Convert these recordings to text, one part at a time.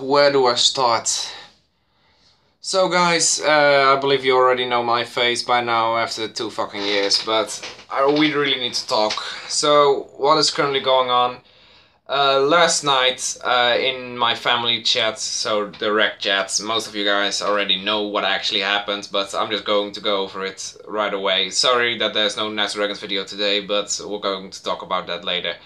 Where do I start? So guys, I believe you already know my face by now after 2 fucking years, but we really need to talk. So, what is currently going on? Last night, in my family chat, so the rec chat, most of you guys already know what actually happened, but I'm just going to go over it right away. Sorry that there's no Night Dragons video today, but we're going to talk about that later.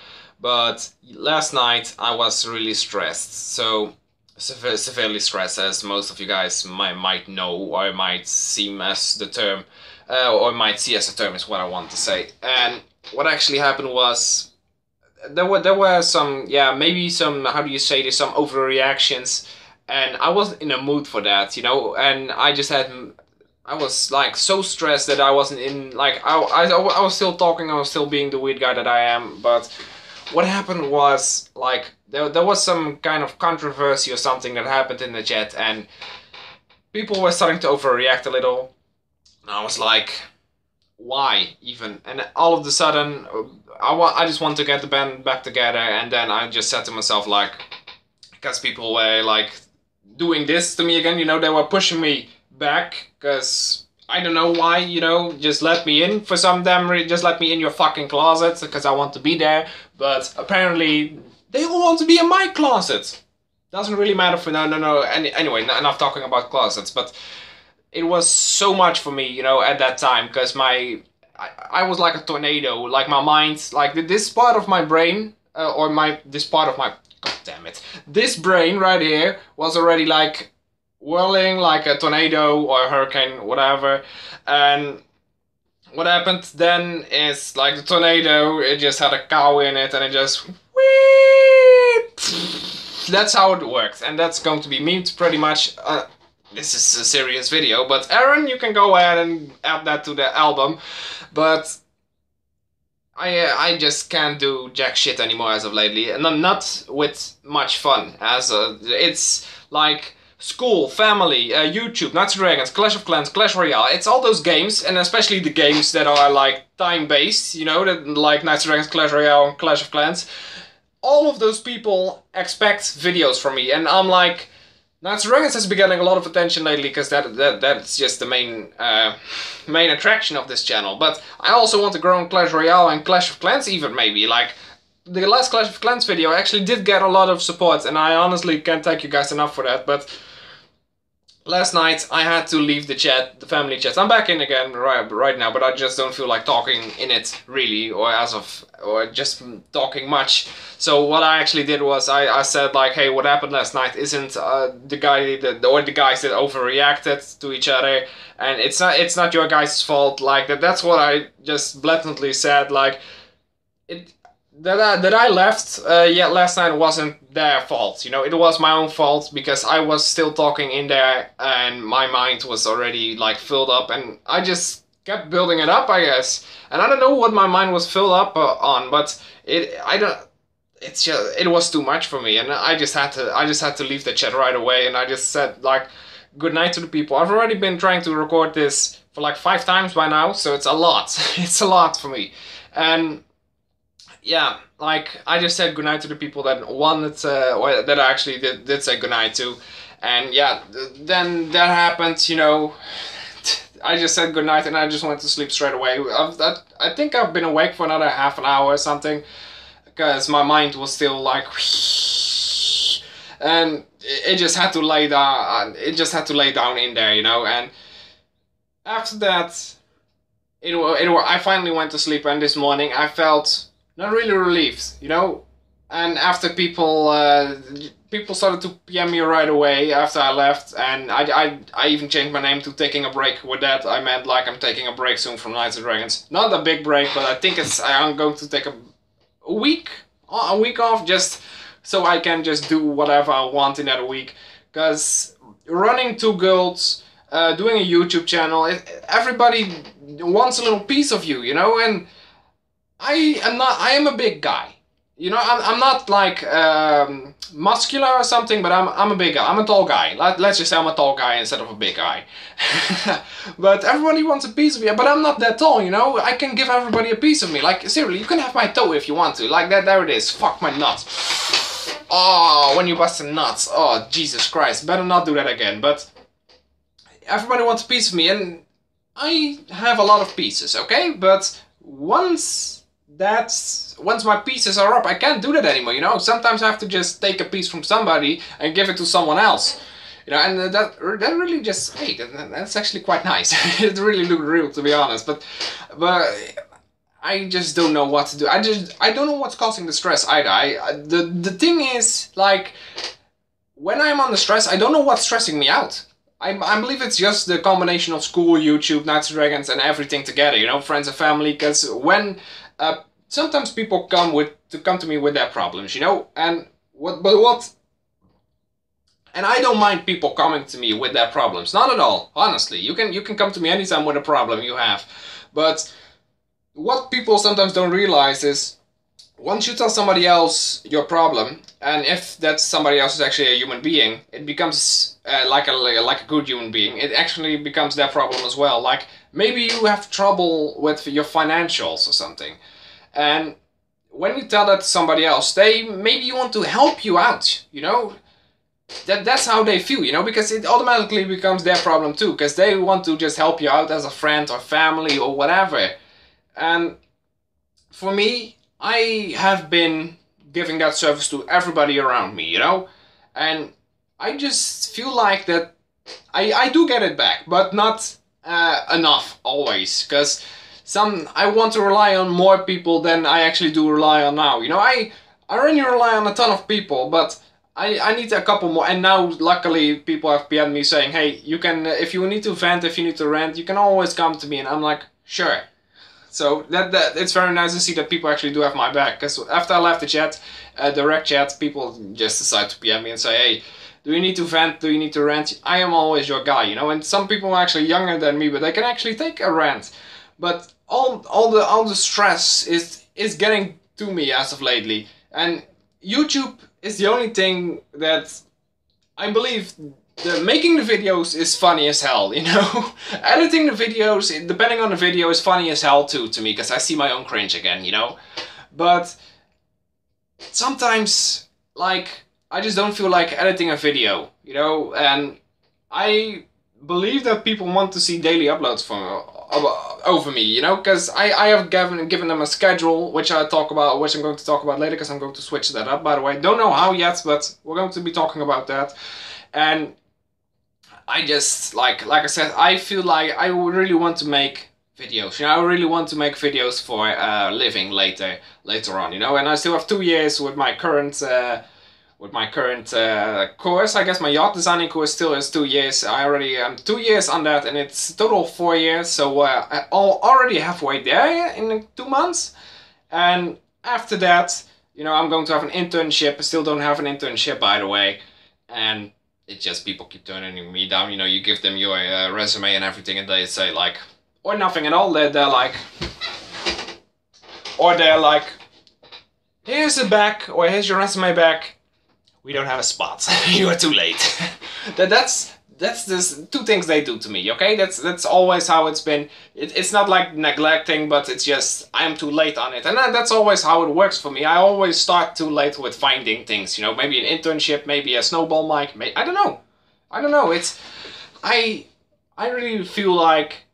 But last night I was really stressed, so severely stressed, as most of you guys might know, or might seem as the term, or might see as the term is what I want to say. And what actually happened was, there were some, maybe some, how do you say this, some overreactions, and I wasn't in a mood for that, you know, and I was like so stressed that I wasn't in, like, I was still talking, I was still being the weird guy that I am, but what happened was, like, there was some kind of controversy or something that happened in the chat, and people were starting to overreact a little, and I was like, why even? And all of a sudden, I just want to get the band back together, and then I just said to myself, like, because people were, like, doing this to me again, you know, they were pushing me back, because I don't know why, you know, just let me in for some damn reason, just let me in your fucking closet, because I want to be there, but apparently they all want to be in my closet. Doesn't really matter for anyway, enough talking about closets, but it was so much for me, you know, at that time, because I was like a tornado, like my mind, like this part of my brain, this brain right here was already like whirling like a tornado or a hurricane, whatever. And what happened then is, like, the tornado, it just had a cow in it, and it just that's how it worked, and that's going to be memed pretty much. This is a serious video, but Aaron, you can go ahead and add that to the album. But I just can't do jack shit anymore as of lately, and I'm not with much fun. It's like school, family, YouTube, Night Dragons, Clash of Clans, Clash Royale. It's all those games, and especially the games that are like time-based, you know, that like Night Dragons, Clash Royale, and Clash of Clans. All of those people expect videos from me, and I'm like, Night Dragons has been getting a lot of attention lately, because that's just the main attraction of this channel. But I also want to grow in Clash Royale and Clash of Clans even, maybe. Like, the last Clash of Clans video actually did get a lot of support, and I honestly can't thank you guys enough for that. But last night I had to leave the chat, the family chat. I'm back in again right now, but I just don't feel like talking in it really, or just talking much. So what I actually did was I said, like, hey, what happened last night isn't the guys that overreacted to each other, and it's not your guys' fault. Like, that's what I just blatantly said. Like, that I left last night wasn't their fault, you know, it was my own fault, because I was still talking in there and my mind was already like filled up, and I just kept building it up, I guess. And I don't know what my mind was filled up on, but it was too much for me, and I just had to leave the chat right away, and I just said, like, good night to the people. I've already been trying to record this for like 5 times by now, so it's a lot. It's a lot for me. And yeah, like, I just said goodnight to the people that wanted, or that I actually did say goodnight to. And yeah, then that happened, you know. I just said goodnight and I just went to sleep straight away. I think I've been awake for another half an hour or something, because my mind was still like, and it just had to lay down. It just had to lay down in there, you know. And after that, I finally went to sleep, and this morning I felt not really relieved, you know. And after people started to PM me right away after I left, and I even changed my name to Taking a Break. With that I meant, like, I'm taking a break soon from Night Dragons. Not a big break, but I think I'm going to take a week off, just so I can just do whatever I want in that week. Because running 2 guilds, doing a YouTube channel, everybody wants a little piece of you, you know. And I am a big guy, you know. I'm not like muscular or something, but I'm a big guy. I'm a tall guy. Let's just say I'm a tall guy instead of a big guy. But everybody wants a piece of me. But I'm not that tall, you know. I can give everybody a piece of me. Like, seriously, you can have my toe if you want to. Like that. There it is. Fuck my nuts. oh, when you busting nuts, oh Jesus Christ, better not do that again. But everybody wants a piece of me, and I have a lot of pieces, okay? But once my pieces are up, I can't do that anymore, you know? Sometimes I have to just take a piece from somebody and give it to someone else. You know, and that really just, hey, that's actually quite nice. It really looked real, to be honest. But I just don't know what to do. I don't know what's causing the stress either. The thing is, like, when I'm under stress, I don't know what's stressing me out. I believe it's just the combination of school, YouTube, Nights and Dragons, and everything together. You know, friends and family. Because when sometimes people come to me with their problems, you know, and and I don't mind people coming to me with their problems. Not at all, honestly. You can come to me anytime with a problem you have. But what people sometimes don't realize is, once you tell somebody else your problem, and if that somebody else is actually a human being, it becomes like a good human being. It actually becomes their problem as well. Like, maybe you have trouble with your financials or something. And when you tell that to somebody else, they maybe want to help you out, you know? That's how they feel, you know, because it automatically becomes their problem too, because they want to just help you out as a friend or family or whatever. And for me, I have been giving that service to everybody around me, you know, and I just feel like that I do get it back, but not enough always, because I want to rely on more people than I actually do rely on now, you know. I already rely on a ton of people, but I need a couple more, and now luckily people have PM'd me saying, hey, you can, if you need to vent, if you need to rant, you can always come to me, and I'm like, sure. So that it's very nice to see that people actually do have my back, because after I left the chat, direct chat, people just decide to PM me and say, hey, do you need to vent, do you need to rant? I am always your guy, you know, and some people are actually younger than me, but they can actually take a rant. But all the stress is getting to me as of lately, and YouTube is the only thing that I believe making the videos is funny as hell, you know? Editing the videos, depending on the video, is funny as hell too to me, because I see my own cringe again, you know? But sometimes, like, I just don't feel like editing a video, you know? And I believe that people want to see daily uploads over me, you know, because I have given them a schedule, which I'm going to talk about later, because I'm going to switch that up, by the way. Don't know how yet, but we're going to be talking about that. And I just, like I said, I feel like I really want to make videos, you know, I really want to make videos for a living later on, you know, and I still have 2 years with my current course. I guess my yacht designing course still is 2 years. I already am 2 years on that, and it's total 4 years, so I'm already halfway there in 2 months. And after that, you know, I'm going to have an internship. I still don't have an internship, by the way, and it's just people keep turning me down. You know, you give them your resume and everything, and they say like, or nothing at all. They're like, here's it back, or here's your resume back. We don't have a spot. You are too late. That's the 2 things they do to me, okay? That's always how it's been. It's not like neglecting, but it's just I'm too late on it. And that's always how it works for me. I always start too late with finding things, you know, maybe an internship, maybe a snowball mic, I don't know. It's I really feel like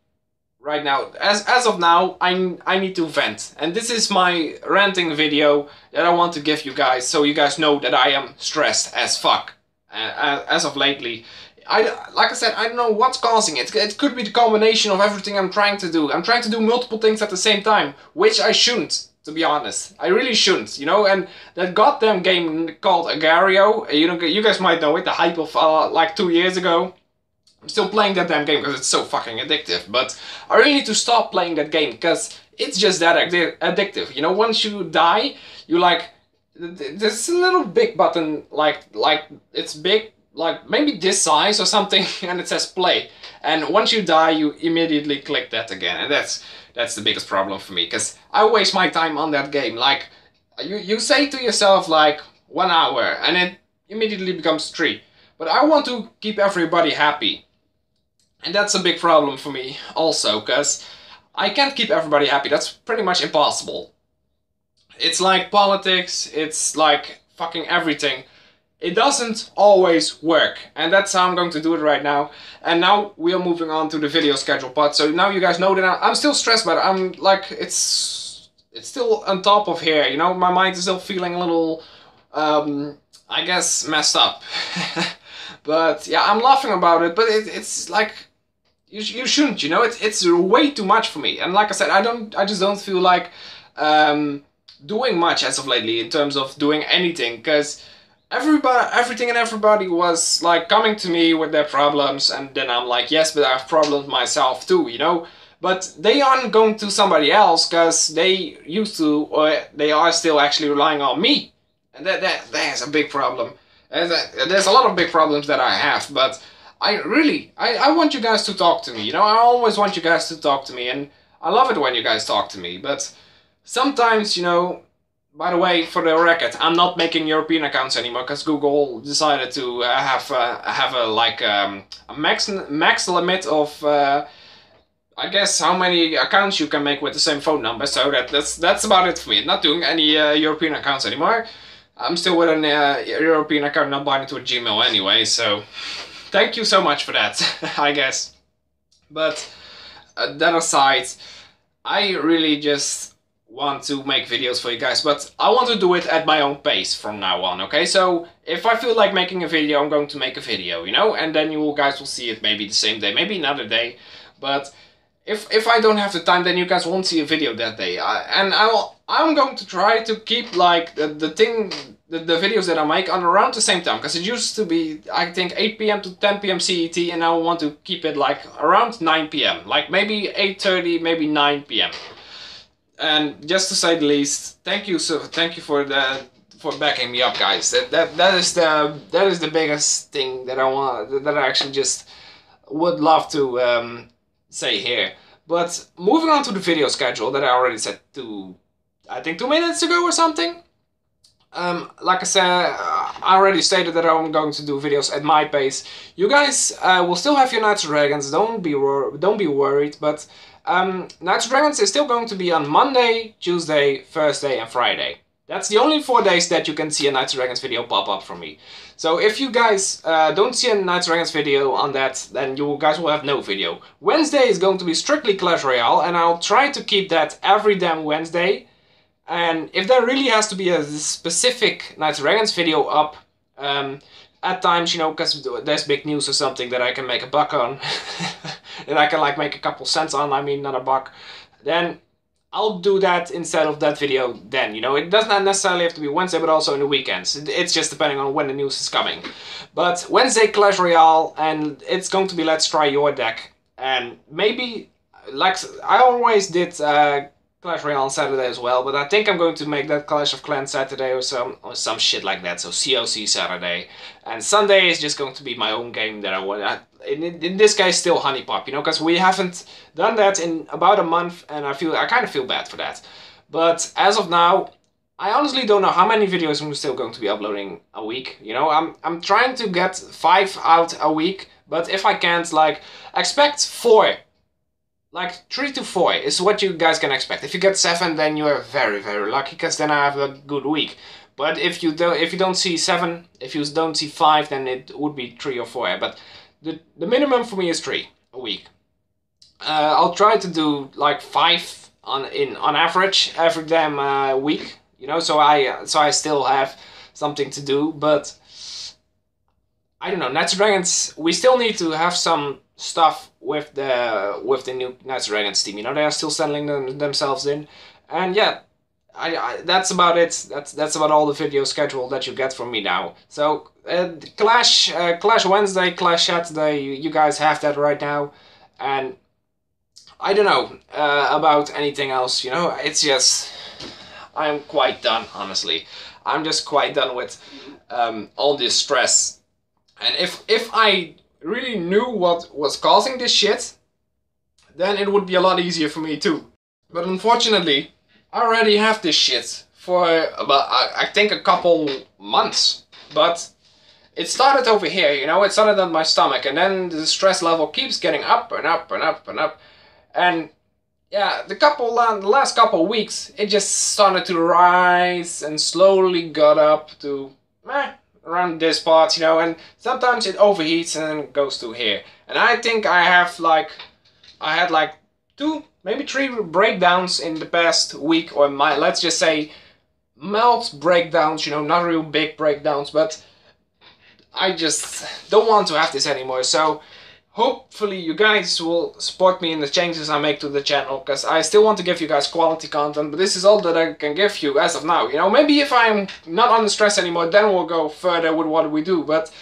right now, as of now, I need to vent, and this is my ranting video that I want to give you guys, so you guys know that I am stressed as fuck as of lately. Like I said, I don't know what's causing it. It could be the combination of everything I'm trying to do. I'm trying to do multiple things at the same time, which I shouldn't, to be honest. I really shouldn't, you know. And that goddamn game called Agario, you know, you guys might know it, the hype of like 2 years ago. I'm still playing that damn game because it's so fucking addictive, but I really need to stop playing that game because it's just that addictive. You know, once you die, you like, there's a little big button, like it's big, like maybe this size or something, and it says play. And once you die, you immediately click that again, and that's the biggest problem for me, because I waste my time on that game. Like, you say to yourself like 1 hour, and it immediately becomes 3. But I want to keep everybody happy. And that's a big problem for me also, because I can't keep everybody happy. That's pretty much impossible. It's like politics, it's like fucking everything, it doesn't always work. And that's how I'm going to do it right now. And now we are moving on to the video schedule part. So now you guys know that I'm still stressed, but I'm like, it's still on top of here, you know, my mind is still feeling a little, I guess, messed up. But yeah, I'm laughing about it, but it's like, you shouldn't, you know, it's way too much for me. And like I said, I just don't feel like doing much as of lately in terms of doing anything, because everything and everybody was like coming to me with their problems, and then I'm like, yes, but I have problems myself too, you know. But they aren't going to somebody else because they used to, or they are still actually relying on me, and that's a big problem. And there's a lot of big problems that I have, but I want you guys to talk to me, you know. I always want you guys to talk to me, and I love it when you guys talk to me, but sometimes, you know, by the way, for the record, I'm not making European accounts anymore because Google decided to have a max limit of I guess how many accounts you can make with the same phone number. So that's about it for me. Not doing any European accounts anymore. I'm still with an European account, not binding to a Gmail anyway. So thank you so much for that, I guess. But that aside, I really just want to make videos for you guys, but I want to do it at my own pace from now on, okay? So if I feel like making a video, I'm going to make a video, you know, and then you guys will see it maybe the same day, maybe another day. But if I don't have the time, then you guys won't see a video that day. I'm going to try to keep like the videos that I make on around the same time, because it used to be, I think, 8 PM to 10 PM CET, and I want to keep it like around 9 PM, like maybe 8:30, maybe 9 PM. And just to say the least, thank you for backing me up, guys. That is the biggest thing that I actually just would love to say here. But moving on to the video schedule that I already said I think 2 minutes ago or something. Like I said, I already stated that I'm going to do videos at my pace. You guys will still have your Knights and Dragons. Don't be worried, but. Knights and Dragons is still going to be on Monday, Tuesday, Thursday and Friday. That's the only 4 days that you can see a Knights and Dragons video pop up from me. So if you guys don't see a Knights and Dragons video on that, then you guys will have no video. Wednesday is going to be strictly Clash Royale, and I'll try to keep that every damn Wednesday. And if there really has to be a specific Knights and Dragons video up, at times, you know, because there's big news or something that I can make a buck on, that I can like make a couple cents on, I mean not a buck, then I'll do that instead of that video then, you know. It does not necessarily have to be Wednesday, but also in the weekends. It's just depending on when the news is coming. But Wednesday, Clash Royale, and it's going to be Let's Try Your Deck. And maybe, like I always did Clash Royale on Saturday as well, but I think I'm going to make that Clash of Clans Saturday or some shit like that, so COC Saturday. And Sunday is just going to be my own game that I want. In this case, still Honey Pop, you know, because we haven't done that in about a month, and I kind of feel bad for that. But as of now, I honestly don't know how many videos I'm still going to be uploading a week. You know, I'm trying to get 5 out a week, but if I can't, like, expect 4. Like 3 to 4 is what you guys can expect. If you get 7, then you are very, very lucky, because then I have a good week. But if you don't see 7, if you don't see 5, then it would be 3 or 4. But the minimum for me is 3 a week. I'll try to do like 5 on average every damn week. You know, so I still have something to do. But I don't know, Knights and Dragons, we still need to have some stuff with the new Knights and Dragons team. You know, they are still settling themselves in, and yeah, that's about it. That's about all the video schedule that you get from me now. So Clash Wednesday, Clash Saturday, you guys have that right now, and I don't know about anything else. You know, it's just I'm quite done, honestly. I'm just quite done with all this stress, and if I really knew what was causing this shit, then it would be a lot easier for me too. But unfortunately, I already have this shit for about, I think, a couple months. But it started over here, you know, it started on my stomach, and then the stress level keeps getting up and up and up and up. And yeah, the last couple weeks, it just started to rise and slowly got up to around this part, you know, and sometimes it overheats and then goes to here. And I think I had like 2, maybe 3 breakdowns in the past week, or let's just say mild breakdowns, you know, not real big breakdowns, but I just don't want to have this anymore. So hopefully you guys will support me in the changes I make to the channel, because I still want to give you guys quality content, but this is all that I can give you as of now. You know, maybe if I'm not under stress anymore, then we'll go further with what we do, but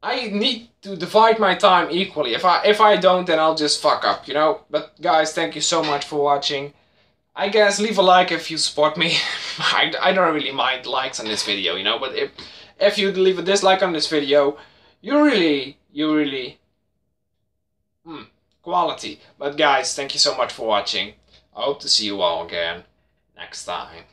I need to divide my time equally. If I don't, then I'll just fuck up, you know. But guys, thank you so much for watching. I guess leave a like if you support me. I don't really mind likes on this video, you know, but if you leave a dislike on this video, you really quality. But guys, thank you so much for watching. I hope to see you all again next time.